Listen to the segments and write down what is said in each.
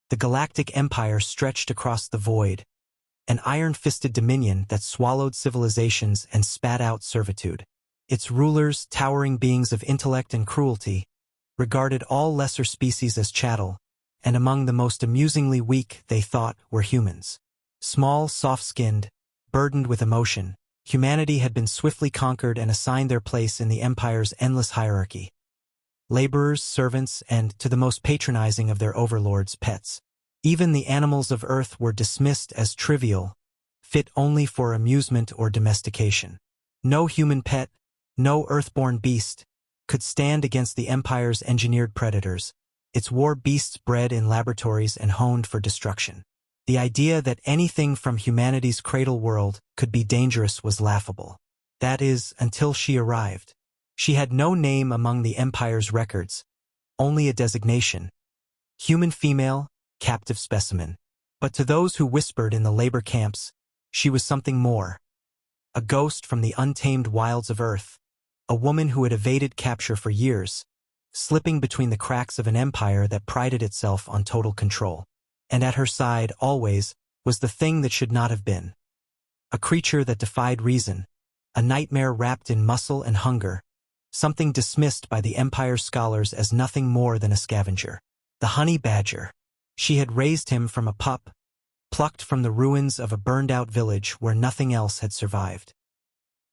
The galactic empire stretched across the void, an iron-fisted dominion that swallowed civilizations and spat out servitude. Its rulers, towering beings of intellect and cruelty, regarded all lesser species as chattel, and among the most amusingly weak they thought were humans. Small, soft-skinned, burdened with emotion, humanity had been swiftly conquered and assigned their place in the empire's endless hierarchy. Laborers, servants, and, to the most patronizing of their overlords, pets. Even the animals of Earth were dismissed as trivial, fit only for amusement or domestication. No human pet, no earthborn beast, could stand against the Empire's engineered predators, its war beasts bred in laboratories and honed for destruction. The idea that anything from humanity's cradle world could be dangerous was laughable. That is, until she arrived. She had no name among the Empire's records, only a designation. Human female, captive specimen. But to those who whispered in the labor camps, she was something more. A ghost from the untamed wilds of Earth, a woman who had evaded capture for years, slipping between the cracks of an empire that prided itself on total control. And at her side, always, was the thing that should not have been. A creature that defied reason, a nightmare wrapped in muscle and hunger, something dismissed by the Empire's scholars as nothing more than a scavenger. The honey badger. She had raised him from a pup, plucked from the ruins of a burned-out village where nothing else had survived.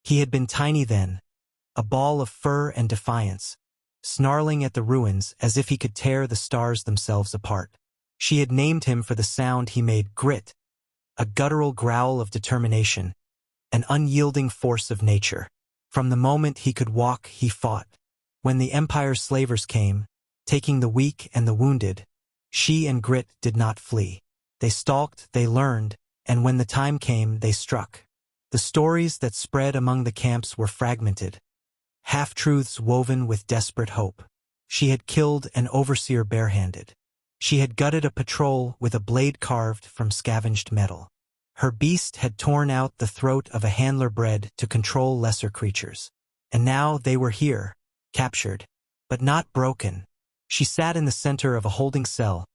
He had been tiny then, a ball of fur and defiance, snarling at the ruins as if he could tear the stars themselves apart. She had named him for the sound he made, grit, a guttural growl of determination, an unyielding force of nature. From the moment he could walk, he fought. When the Empire's slavers came, taking the weak and the wounded, she and Grit did not flee. They stalked, they learned, and when the time came, they struck. The stories that spread among the camps were fragmented, half-truths woven with desperate hope. She had killed an overseer barehanded. She had gutted a patrol with a blade carved from scavenged metal. Her beast had torn out the throat of a handler bred to control lesser creatures. And now they were here, captured, but not broken. She sat in the center of a holding cell,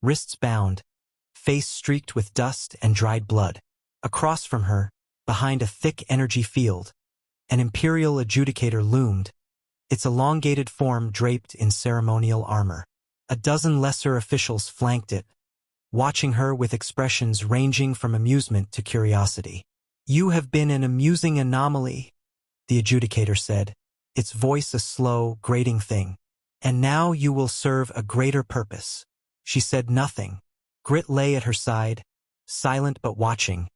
wrists bound, face streaked with dust and dried blood. Across from her, behind a thick energy field, an imperial adjudicator loomed, its elongated form draped in ceremonial armor. A dozen lesser officials flanked it, watching her with expressions ranging from amusement to curiosity. "You have been an amusing anomaly," the adjudicator said, its voice a slow, grating thing. "And now you will serve a greater purpose." She said nothing. Grit lay at her side, silent but watching,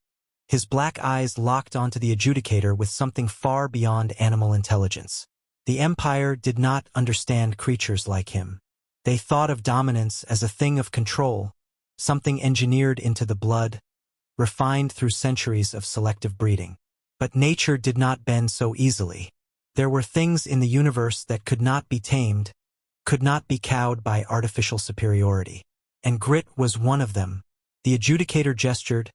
his black eyes locked onto the adjudicator with something far beyond animal intelligence. The Empire did not understand creatures like him. They thought of dominance as a thing of control, something engineered into the blood, refined through centuries of selective breeding. But nature did not bend so easily. There were things in the universe that could not be tamed, could not be cowed by artificial superiority. And Grit was one of them. The adjudicator gestured,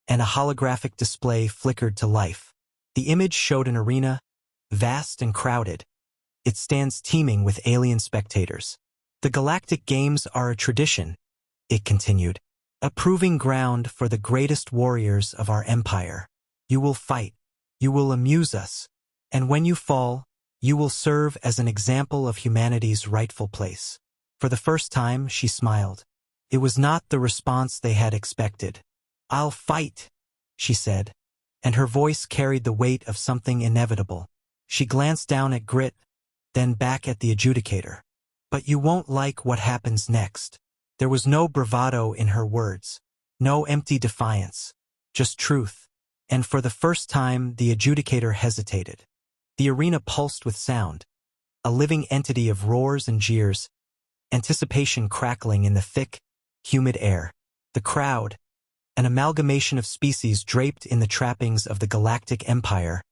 and a holographic display flickered to life. The image showed an arena, vast and crowded. It stands teeming with alien spectators. "The Galactic Games are a tradition," it continued, "a proving ground for the greatest warriors of our empire. You will fight, you will amuse us, and when you fall, you will serve as an example of humanity's rightful place." For the first time, she smiled. It was not the response they had expected. "I'll fight," she said, and her voice carried the weight of something inevitable. She glanced down at Grit, then back at the adjudicator. "But you won't like what happens next." There was no bravado in her words, no empty defiance, just truth. And for the first time, the adjudicator hesitated. The arena pulsed with sound, a living entity of roars and jeers, anticipation crackling in the thick, humid air. The crowd, an amalgamation of species draped in the trappings of the Galactic Empire,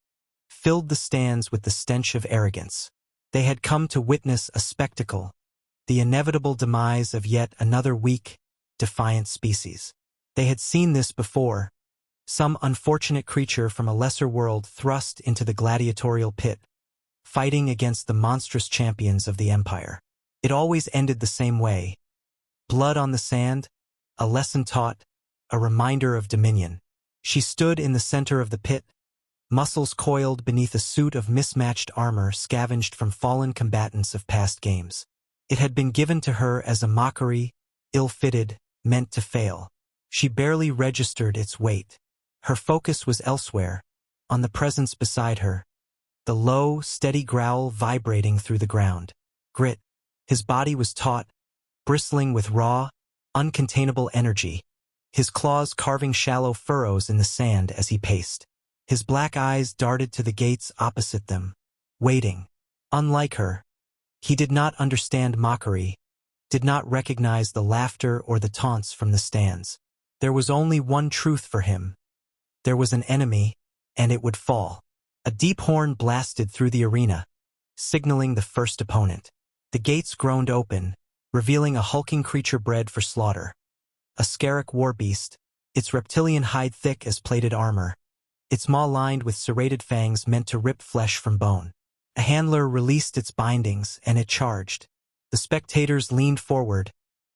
filled the stands with the stench of arrogance. They had come to witness a spectacle, the inevitable demise of yet another weak, defiant species. They had seen this before, some unfortunate creature from a lesser world thrust into the gladiatorial pit, fighting against the monstrous champions of the Empire. It always ended the same way. Blood on the sand, A lesson taught, a reminder of dominion. She stood in the center of the pit, muscles coiled beneath a suit of mismatched armor scavenged from fallen combatants of past games. It had been given to her as a mockery, ill-fitted, meant to fail. She barely registered its weight. Her focus was elsewhere, on the presence beside her, the low, steady growl vibrating through the ground. Grit. His body was taut, bristling with raw, uncontainable energy, his claws carving shallow furrows in the sand as he paced. His black eyes darted to the gates opposite them, waiting. Unlike her, he did not understand mockery, did not recognize the laughter or the taunts from the stands. There was only one truth for him. There was an enemy, and it would fall. A deep horn blasted through the arena, signaling the first opponent. The gates groaned open, revealing a hulking creature bred for slaughter. A Scarrick war beast, its reptilian hide thick as plated armor, its maw lined with serrated fangs meant to rip flesh from bone. A handler released its bindings, and it charged. The spectators leaned forward,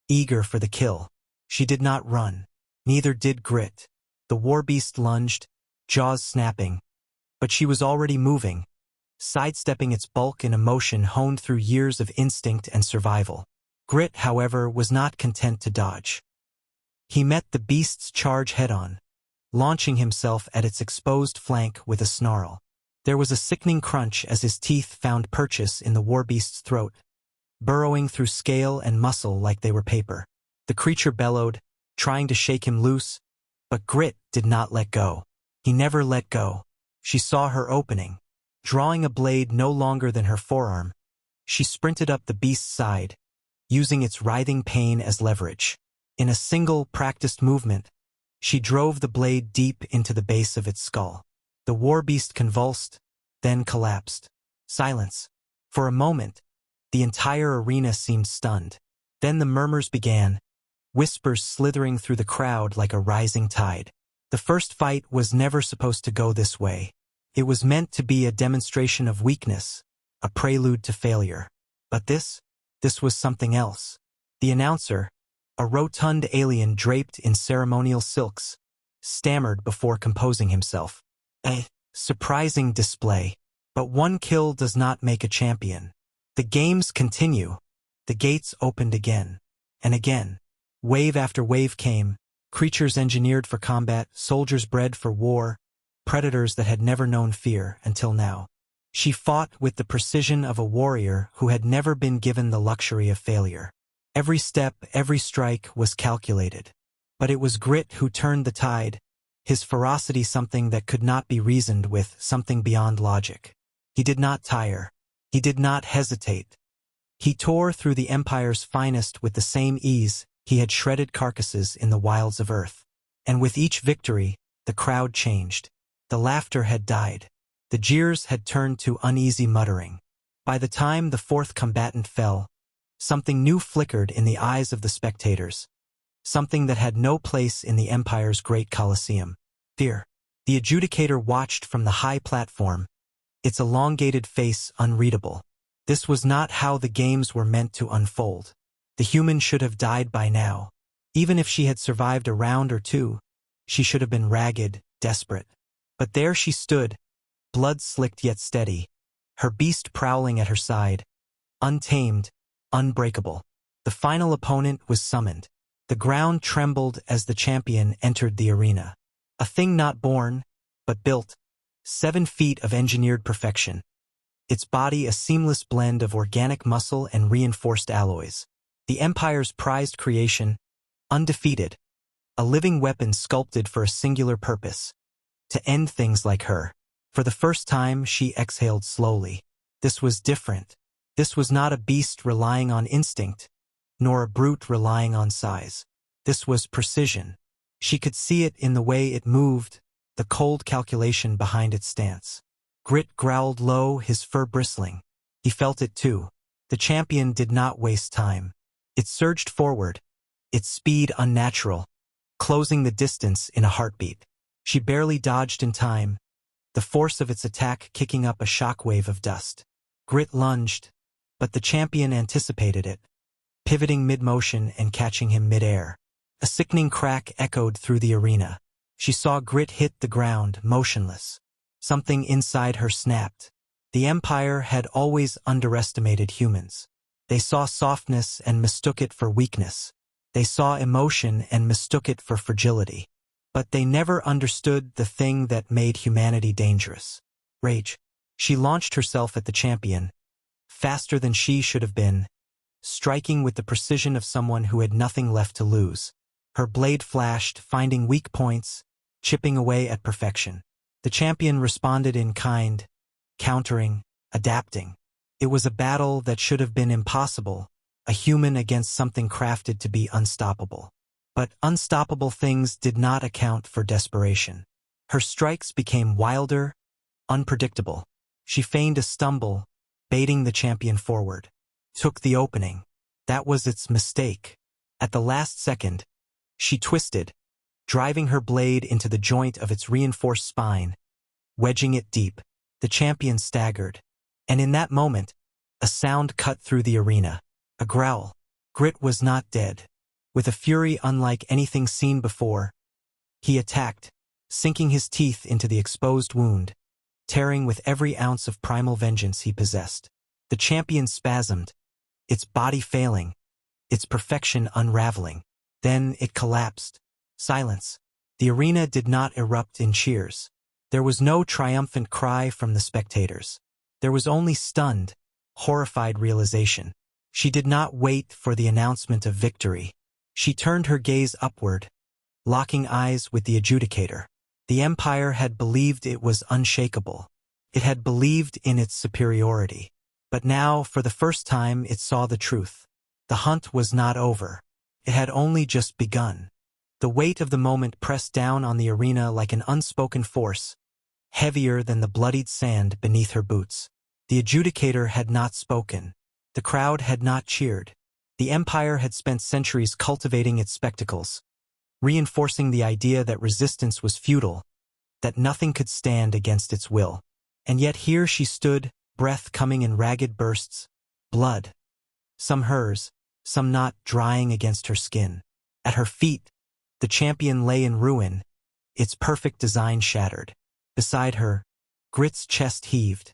eager for the kill. She did not run. Neither did Grit. The war beast lunged, jaws snapping. But she was already moving, sidestepping its bulk in a motion honed through years of instinct and survival. Grit, however, was not content to dodge. He met the beast's charge head-on, launching himself at its exposed flank with a snarl. There was a sickening crunch as his teeth found purchase in the war beast's throat, burrowing through scale and muscle like they were paper. The creature bellowed, trying to shake him loose, but Grit did not let go. He never let go. She saw her opening. Drawing a blade no longer than her forearm, she sprinted up the beast's side, using its writhing pain as leverage. In a single, practiced movement, she drove the blade deep into the base of its skull. The war beast convulsed, then collapsed. Silence. For a moment, the entire arena seemed stunned. Then the murmurs began, whispers slithering through the crowd like a rising tide. The first fight was never supposed to go this way. It was meant to be a demonstration of weakness, a prelude to failure. But this was something else. The announcer, a rotund alien draped in ceremonial silks, stammered before composing himself. A surprising display. But one kill does not make a champion. The games continue. The gates opened again. And again. Wave after wave came. Creatures engineered for combat, soldiers bred for war, predators that had never known fear until now. She fought with the precision of a warrior who had never been given the luxury of failure. Every step, every strike was calculated. But it was Grit who turned the tide, his ferocity something that could not be reasoned with, something beyond logic. He did not tire. He did not hesitate. He tore through the Empire's finest with the same ease he had shredded carcasses in the wilds of Earth. And with each victory, the crowd changed. The laughter had died. The jeers had turned to uneasy muttering. By the time the fourth combatant fell, something new flickered in the eyes of the spectators. Something that had no place in the Empire's great Colosseum. Fear. The adjudicator watched from the high platform, its elongated face unreadable. This was not how the games were meant to unfold. The human should have died by now. Even if she had survived a round or two, she should have been ragged, desperate. But there she stood, blood-slicked yet steady, her beast prowling at her side, untamed, unbreakable. The final opponent was summoned. The ground trembled as the champion entered the arena. A thing not born, but built. 7 feet of engineered perfection. Its body a seamless blend of organic muscle and reinforced alloys. The Empire's prized creation, undefeated. A living weapon sculpted for a singular purpose. To end things like her. For the first time, she exhaled slowly. This was different. This was not a beast relying on instinct, nor a brute relying on size. This was precision. She could see it in the way it moved, the cold calculation behind its stance. Grit growled low, his fur bristling. He felt it too. The champion did not waste time. It surged forward, its speed unnatural, closing the distance in a heartbeat. She barely dodged in time, the force of its attack kicking up a shockwave of dust. Grit lunged, but the champion anticipated it, pivoting mid-motion and catching him mid-air. A sickening crack echoed through the arena. She saw Grit hit the ground, motionless. Something inside her snapped. The Empire had always underestimated humans. They saw softness and mistook it for weakness. They saw emotion and mistook it for fragility. But they never understood the thing that made humanity dangerous. Rage. She launched herself at the champion, faster than she should have been, striking with the precision of someone who had nothing left to lose. Her blade flashed, finding weak points, chipping away at perfection. The champion responded in kind, countering, adapting. It was a battle that should have been impossible, a human against something crafted to be unstoppable. But unstoppable things did not account for desperation. Her strikes became wilder, unpredictable. She feigned a stumble, baiting the champion forward. Took the opening. That was its mistake. At the last second, she twisted, driving her blade into the joint of its reinforced spine, wedging it deep. The champion staggered. And in that moment, a sound cut through the arena. A growl. Grit was not dead. With a fury unlike anything seen before, he attacked, sinking his teeth into the exposed wound, tearing with every ounce of primal vengeance he possessed. The champion spasmed, its body failing, its perfection unraveling. Then it collapsed. Silence. The arena did not erupt in cheers. There was no triumphant cry from the spectators. There was only stunned, horrified realization. She did not wait for the announcement of victory. She turned her gaze upward, locking eyes with the adjudicator. The Empire had believed it was unshakable. It had believed in its superiority. But now, for the first time, it saw the truth. The hunt was not over. It had only just begun. The weight of the moment pressed down on the arena like an unspoken force, heavier than the bloodied sand beneath her boots. The adjudicator had not spoken. The crowd had not cheered. The Empire had spent centuries cultivating its spectacles, reinforcing the idea that resistance was futile, that nothing could stand against its will. And yet here she stood, breath coming in ragged bursts, blood, some hers, some not, drying against her skin. At her feet, the champion lay in ruin, its perfect design shattered. Beside her, Grit's chest heaved,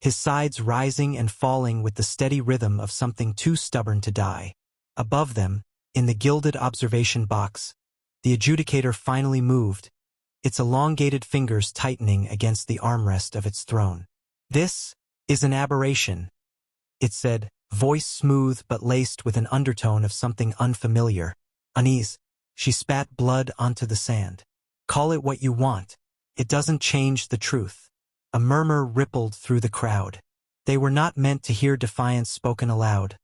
his sides rising and falling with the steady rhythm of something too stubborn to die. Above them, in the gilded observation box, the adjudicator finally moved, its elongated fingers tightening against the armrest of its throne. "This is an aberration," it said, voice smooth but laced with an undertone of something unfamiliar. Unease. She spat blood onto the sand. "Call it what you want. It doesn't change the truth." A murmur rippled through the crowd. They were not meant to hear defiance spoken aloud.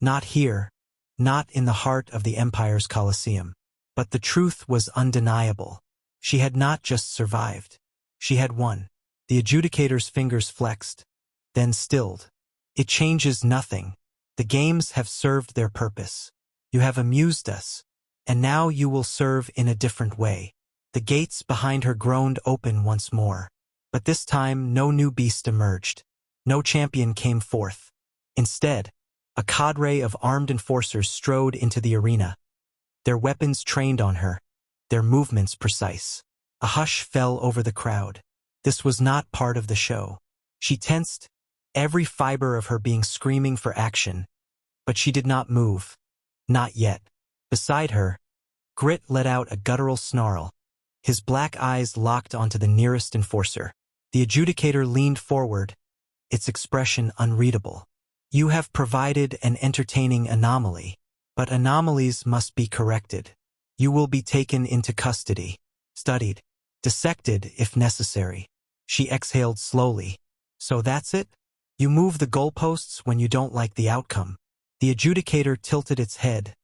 Not here, not in the heart of the Empire's Colosseum. But the truth was undeniable. She had not just survived. She had won. The adjudicator's fingers flexed, then stilled. "It changes nothing. The games have served their purpose. You have amused us, and now you will serve in a different way." The gates behind her groaned open once more. But this time no new beast emerged. No champion came forth. Instead, a cadre of armed enforcers strode into the arena, their weapons trained on her, their movements precise. A hush fell over the crowd. This was not part of the show. She tensed, every fiber of her being screaming for action, but she did not move. Not yet. Beside her, Grit let out a guttural snarl, his black eyes locked onto the nearest enforcer. The adjudicator leaned forward, its expression unreadable. "You have provided an entertaining anomaly, but anomalies must be corrected. You will be taken into custody, studied, dissected if necessary." She exhaled slowly. "So that's it? You move the goalposts when you don't like the outcome." The adjudicator tilted its head,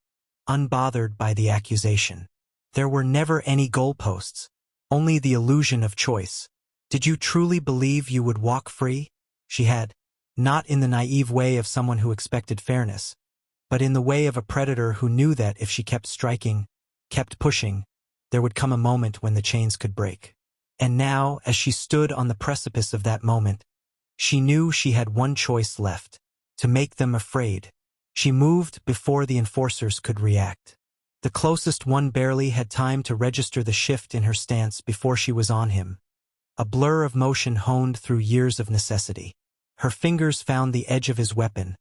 unbothered by the accusation. "There were never any goalposts, only the illusion of choice. Did you truly believe you would walk free?" She had, not in the naive way of someone who expected fairness, but in the way of a predator who knew that if she kept striking, kept pushing, there would come a moment when the chains could break. And now, as she stood on the precipice of that moment, she knew she had one choice left: to make them afraid. She moved before the enforcers could react. The closest one barely had time to register the shift in her stance before she was on him. A blur of motion honed through years of necessity. Her fingers found the edge of his weapon,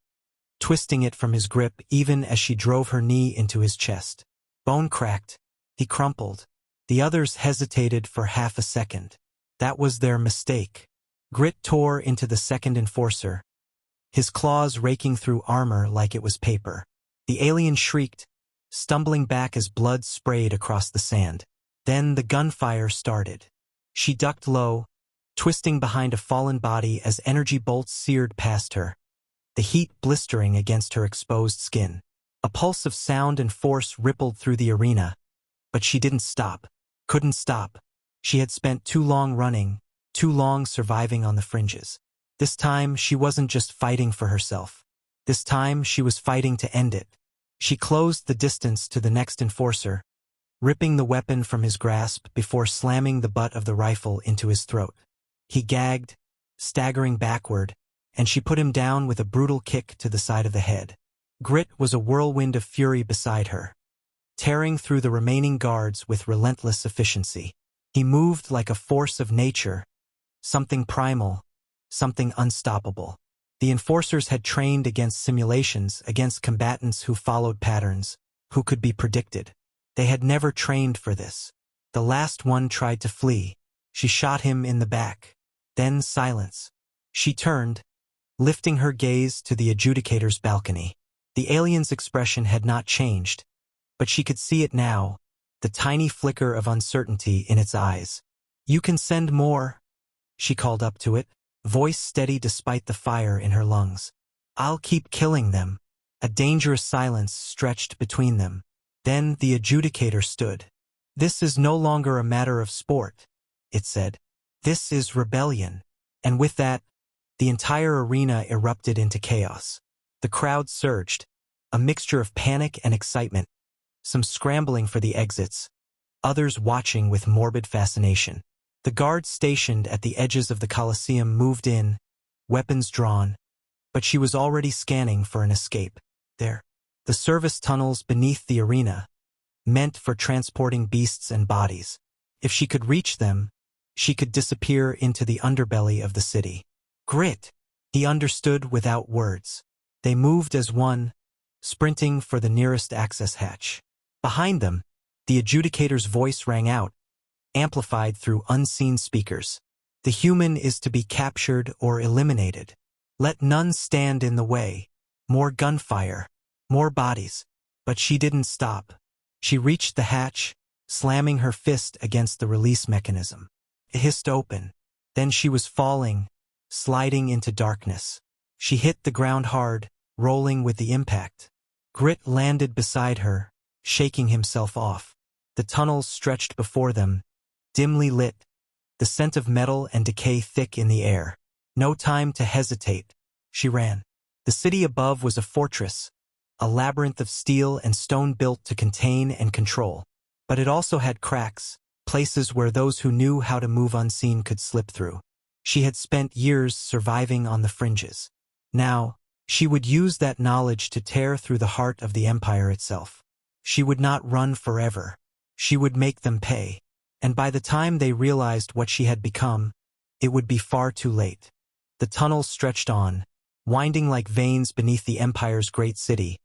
twisting it from his grip even as she drove her knee into his chest. Bone cracked. He crumpled. The others hesitated for half a second. That was their mistake. Grit tore into the second enforcer, his claws raking through armor like it was paper. The alien shrieked, stumbling back as blood sprayed across the sand. Then the gunfire started. She ducked low, twisting behind a fallen body as energy bolts seared past her, the heat blistering against her exposed skin. A pulse of sound and force rippled through the arena, but she didn't stop. Couldn't stop. She had spent too long running, too long surviving on the fringes. This time, she wasn't just fighting for herself. This time, she was fighting to end it. She closed the distance to the next enforcer, ripping the weapon from his grasp before slamming the butt of the rifle into his throat. He gagged, staggering backward, and she put him down with a brutal kick to the side of the head. Grit was a whirlwind of fury beside her, tearing through the remaining guards with relentless efficiency. He moved like a force of nature, something primal, something unstoppable. The enforcers had trained against simulations, against combatants who followed patterns, who could be predicted. They had never trained for this. The last one tried to flee. She shot him in the back. Then silence. She turned, lifting her gaze to the adjudicator's balcony. The alien's expression had not changed, but she could see it now, the tiny flicker of uncertainty in its eyes. "You can send more," she called up to it, voice steady despite the fire in her lungs. "I'll keep killing them." A dangerous silence stretched between them. Then the adjudicator stood. "This is no longer a matter of sport," it said. "This is rebellion." And with that, the entire arena erupted into chaos. The crowd surged, a mixture of panic and excitement, some scrambling for the exits, others watching with morbid fascination. The guards stationed at the edges of the Colosseum moved in, weapons drawn, but she was already scanning for an escape. There, the service tunnels beneath the arena, meant for transporting beasts and bodies. If she could reach them, she could disappear into the underbelly of the city. Grit, he understood without words. They moved as one, sprinting for the nearest access hatch. Behind them, the adjudicator's voice rang out, amplified through unseen speakers. "The human is to be captured or eliminated. Let none stand in the way." More gunfire, more bodies. But she didn't stop. She reached the hatch, slamming her fist against the release mechanism. It hissed open. Then she was falling, sliding into darkness. She hit the ground hard, rolling with the impact. Grit landed beside her, shaking himself off. The tunnels stretched before them, dimly lit, the scent of metal and decay thick in the air. No time to hesitate. She ran. The city above was a fortress, a labyrinth of steel and stone built to contain and control. But it also had cracks, places where those who knew how to move unseen could slip through. She had spent years surviving on the fringes. Now, she would use that knowledge to tear through the heart of the empire itself. She would not run forever. She would make them pay. And by the time they realized what she had become, it would be far too late. The tunnels stretched on, winding like veins beneath the empire's great city,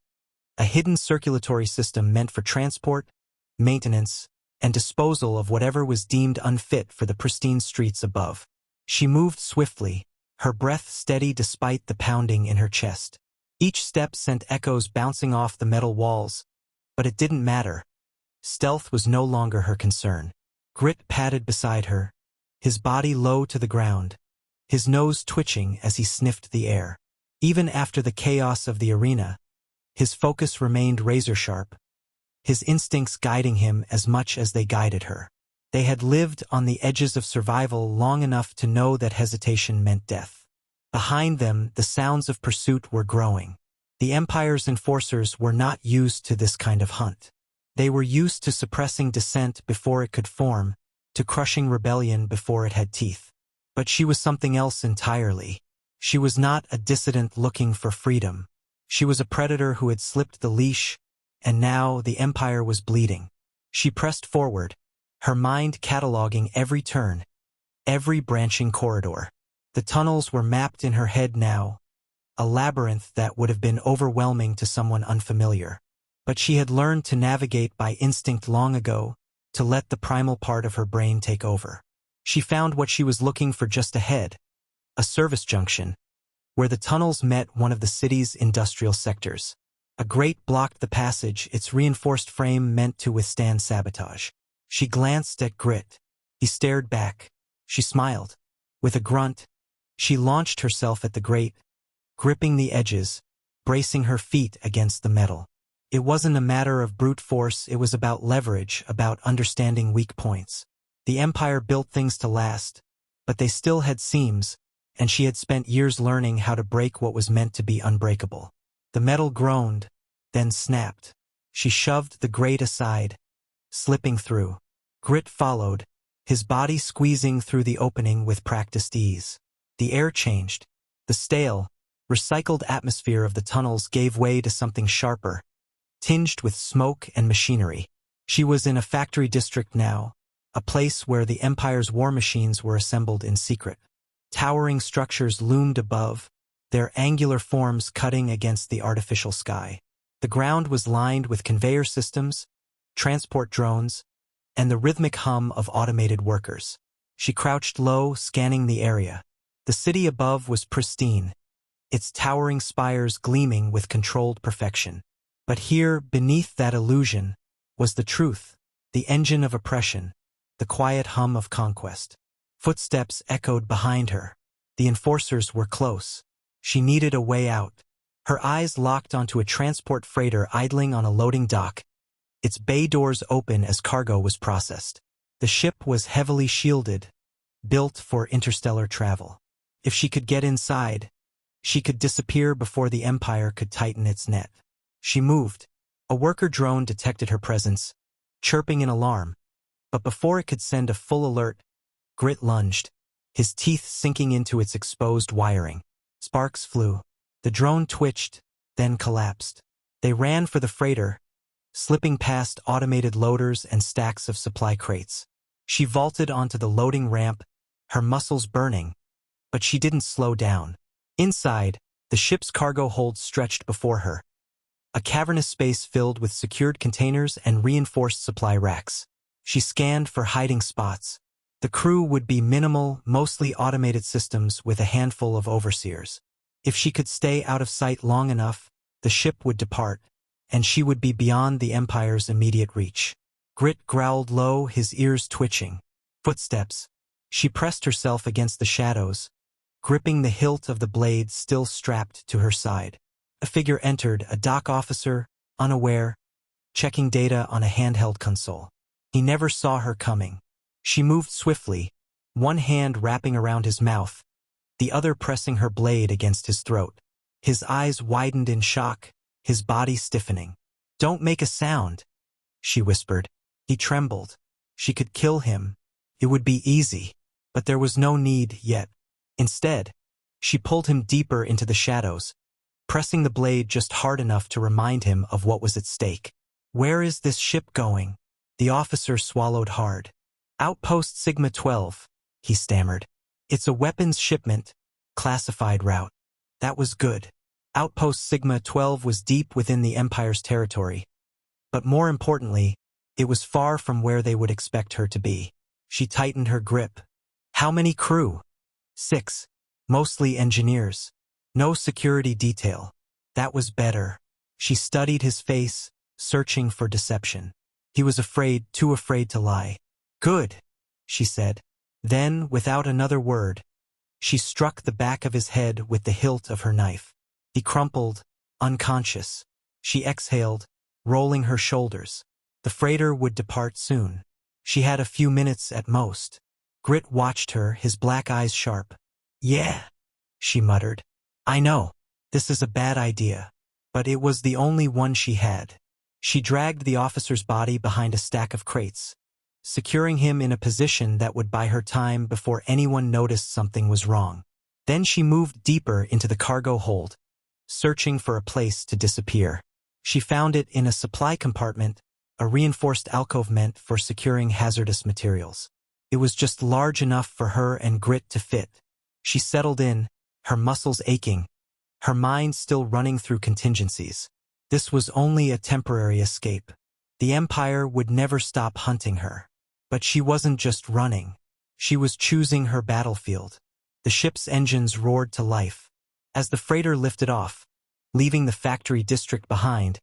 a hidden circulatory system meant for transport, maintenance, and disposal of whatever was deemed unfit for the pristine streets above. She moved swiftly, her breath steady despite the pounding in her chest. Each step sent echoes bouncing off the metal walls, but it didn't matter. Stealth was no longer her concern. Grit padded beside her, his body low to the ground, his nose twitching as he sniffed the air. Even after the chaos of the arena, his focus remained razor-sharp, his instincts guiding him as much as they guided her. They had lived on the edges of survival long enough to know that hesitation meant death. Behind them, the sounds of pursuit were growing. The Empire's enforcers were not used to this kind of hunt. They were used to suppressing dissent before it could form, to crushing rebellion before it had teeth. But she was something else entirely. She was not a dissident looking for freedom. She was a predator who had slipped the leash, and now the Empire was bleeding. She pressed forward, her mind cataloging every turn, every branching corridor. The tunnels were mapped in her head now, a labyrinth that would have been overwhelming to someone unfamiliar. But she had learned to navigate by instinct long ago, to let the primal part of her brain take over. She found what she was looking for just ahead, a service junction, where the tunnels met one of the city's industrial sectors. A grate blocked the passage, its reinforced frame meant to withstand sabotage. She glanced at Grit. He stared back. She smiled. With a grunt, she launched herself at the grate, gripping the edges, bracing her feet against the metal. It wasn't a matter of brute force, it was about leverage, about understanding weak points. The Empire built things to last, but they still had seams, and she had spent years learning how to break what was meant to be unbreakable. The metal groaned, then snapped. She shoved the grate aside, slipping through. Grit followed, his body squeezing through the opening with practiced ease. The air changed. The stale, recycled atmosphere of the tunnels gave way to something sharper, tinged with smoke and machinery. She was in a factory district now, a place where the Empire's war machines were assembled in secret. Towering structures loomed above, their angular forms cutting against the artificial sky. The ground was lined with conveyor systems, transport drones, and the rhythmic hum of automated workers. She crouched low, scanning the area. The city above was pristine, its towering spires gleaming with controlled perfection. But here, beneath that illusion, was the truth, the engine of oppression, the quiet hum of conquest. Footsteps echoed behind her. The enforcers were close. She needed a way out. Her eyes locked onto a transport freighter idling on a loading dock, its bay doors open as cargo was processed. The ship was heavily shielded, built for interstellar travel. If she could get inside, she could disappear before the Empire could tighten its net. She moved. A worker drone detected her presence, chirping in alarm. But before it could send a full alert, Grit lunged, his teeth sinking into its exposed wiring. Sparks flew. The drone twitched, then collapsed. They ran for the freighter, slipping past automated loaders and stacks of supply crates. She vaulted onto the loading ramp, her muscles burning, but she didn't slow down. Inside, the ship's cargo hold stretched before her, a cavernous space filled with secured containers and reinforced supply racks. She scanned for hiding spots. The crew would be minimal, mostly automated systems with a handful of overseers. If she could stay out of sight long enough, the ship would depart, and she would be beyond the Empire's immediate reach. Grit growled low, his ears twitching. Footsteps. She pressed herself against the shadows, gripping the hilt of the blade still strapped to her side. A figure entered, a dock officer, unaware, checking data on a handheld console. He never saw her coming. She moved swiftly, one hand wrapping around his mouth, the other pressing her blade against his throat. His eyes widened in shock, his body stiffening. "Don't make a sound," she whispered. He trembled. She could kill him. It would be easy. But there was no need yet. Instead, she pulled him deeper into the shadows, pressing the blade just hard enough to remind him of what was at stake. "Where is this ship going?" The officer swallowed hard. "Outpost Sigma 12, he stammered. "It's a weapons shipment, classified route." That was good. Outpost Sigma 12 was deep within the Empire's territory. But more importantly, it was far from where they would expect her to be. She tightened her grip. How many crew? 6. Mostly engineers. No security detail. That was better. She studied his face, searching for deception. He was afraid, too afraid to lie. "Good," she said. Then, without another word, she struck the back of his head with the hilt of her knife. He crumpled, unconscious. She exhaled, rolling her shoulders. The freighter would depart soon. She had a few minutes at most. Grit watched her, his black eyes sharp. "Yeah," she muttered. "I know. This is a bad idea." But it was the only one she had. She dragged the officer's body behind a stack of crates, securing him in a position that would buy her time before anyone noticed something was wrong. Then she moved deeper into the cargo hold, searching for a place to disappear. She found it in a supply compartment, a reinforced alcove meant for securing hazardous materials. It was just large enough for her and Grit to fit. She settled in, her muscles aching, her mind still running through contingencies. This was only a temporary escape. The Empire would never stop hunting her. But she wasn't just running. She was choosing her battlefield. The ship's engines roared to life. As the freighter lifted off, leaving the factory district behind,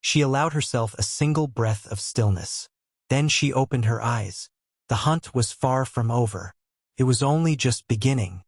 she allowed herself a single breath of stillness. Then she opened her eyes. The hunt was far from over. It was only just beginning.